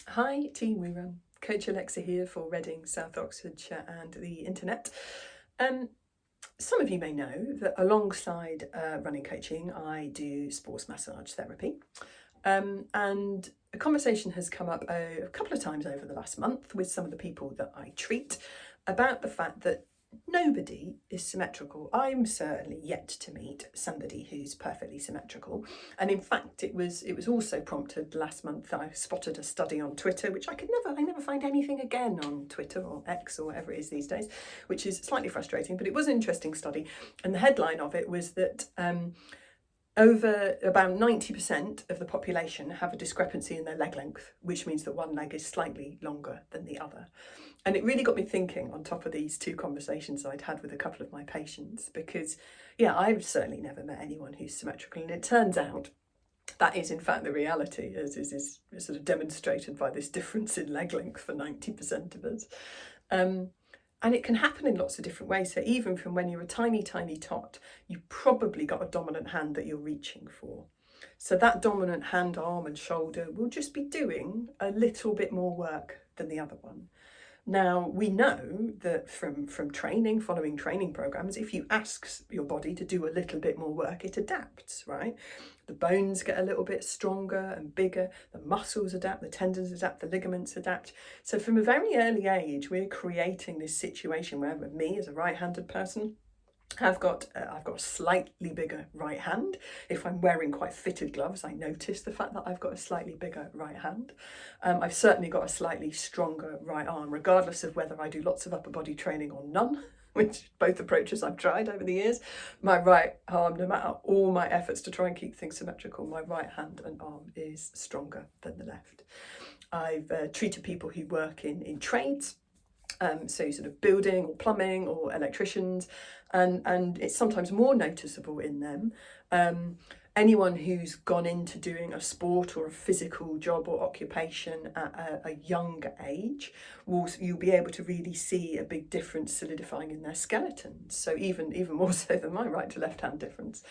Hi team, we run. Coach Alexa here for Reading, South Oxfordshire and the internet. Some of you may know that alongside running coaching I do sports massage therapy, and a conversation has come up a couple of times over the last month with some of the people that I treat about the fact that nobody is symmetrical. I'm certainly yet to meet somebody who's perfectly symmetrical, and in fact it was also prompted last month. I spotted a study on Twitter, which I never find anything again on Twitter or X or whatever it is these days, which is slightly frustrating, but it was an interesting study, and the headline of it was that over about 90% of the population have a discrepancy in their leg length, which means that one leg is slightly longer than the other. And it really got me thinking on top of these two conversations I'd had with a couple of my patients, because yeah, I've certainly never met anyone who's symmetrical, and it turns out that is in fact the reality, as is sort of demonstrated by this difference in leg length for 90% of us. And it can happen in lots of different ways. So even from when you're a tiny, tiny tot, you've probably got a dominant hand that you're reaching for. So that dominant hand, arm and shoulder will just be doing a little bit more work than the other one. Now, we know that from training, following training programs, if you ask your body to do a little bit more work, it adapts, right? The bones get a little bit stronger and bigger, the muscles adapt, the tendons adapt, the ligaments adapt. So from a very early age, we're creating this situation where me as a right-handed person, I've got a slightly bigger right hand. If I'm wearing quite fitted gloves, I notice the fact that I've got a slightly bigger right hand. I've certainly got a slightly stronger right arm, regardless of whether I do lots of upper body training or none, which both approaches I've tried over the years. My right arm, no matter all my efforts to try and keep things symmetrical, my right hand and arm is stronger than the left. I've treated people who work in trades, so sort of building or plumbing or electricians, and it's sometimes more noticeable in them. Anyone who's gone into doing a sport or a physical job or occupation at a young age, you'll be able to really see a big difference solidifying in their skeletons. So even more so than my right to left hand difference.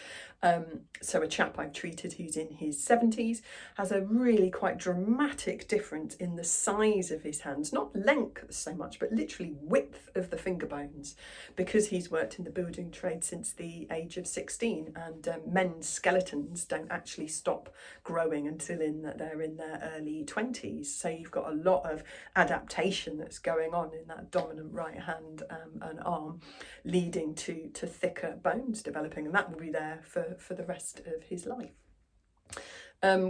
So a chap I've treated who's in his 70s has a really quite dramatic difference in the size of his hands, not length so much, but literally width of the finger bones, because he's worked in the building trade since the age of 16, and men's skeletons don't actually stop growing until they're in their early 20s. So you've got a lot of adaptation that's going on in that dominant right hand and arm, leading to thicker bones developing, and that will be there for the rest of his life.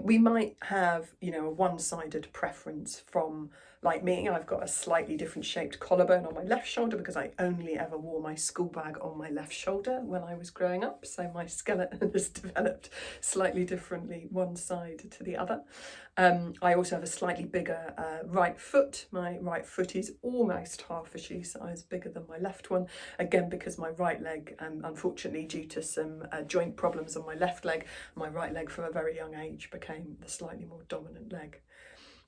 We might have, a one-sided preference from, like me, I've got a slightly different shaped collarbone on my left shoulder because I only ever wore my school bag on my left shoulder when I was growing up. So my skeleton has developed slightly differently one side to the other. I also have a slightly bigger right foot. My right foot is almost half a shoe size bigger than my left one. Again, because my right leg, unfortunately due to some joint problems on my left leg, my right leg from a very young age became the slightly more dominant leg.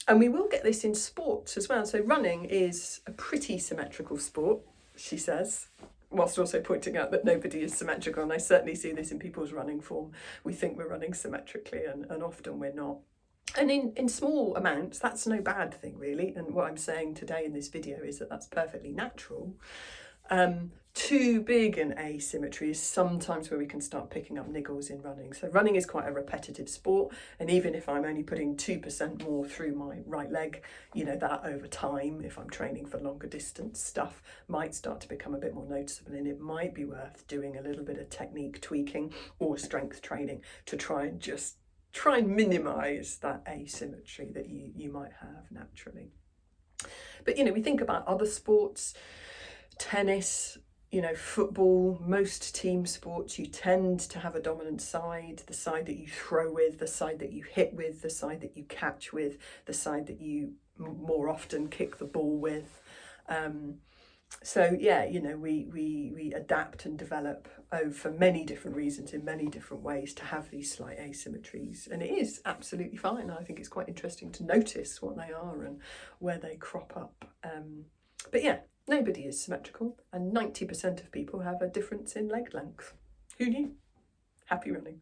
And we will get this in sports as well. So running is a pretty symmetrical sport, she says, whilst also pointing out that nobody is symmetrical. And I certainly see this in people's running form. We think we're running symmetrically, and often we're not. And in small amounts, that's no bad thing, really. And what I'm saying today in this video is that that's perfectly natural. Too big an asymmetry is sometimes where we can start picking up niggles in running. So running is quite a repetitive sport, and even if I'm only putting 2% more through my right leg, that over time, if I'm training for longer distance stuff, might start to become a bit more noticeable, and it might be worth doing a little bit of technique tweaking or strength training to try and minimise that asymmetry that you might have naturally. But we think about other sports, tennis, football, most team sports, you tend to have a dominant side, the side that you throw with, the side that you hit with, the side that you catch with, the side that you more often kick the ball with. So yeah, we adapt and develop for many different reasons in many different ways to have these slight asymmetries, and it is absolutely fine. I think it's quite interesting to notice what they are and where they crop up. But yeah, nobody is symmetrical, and 90% of people have a difference in leg length. Who knew? Happy running.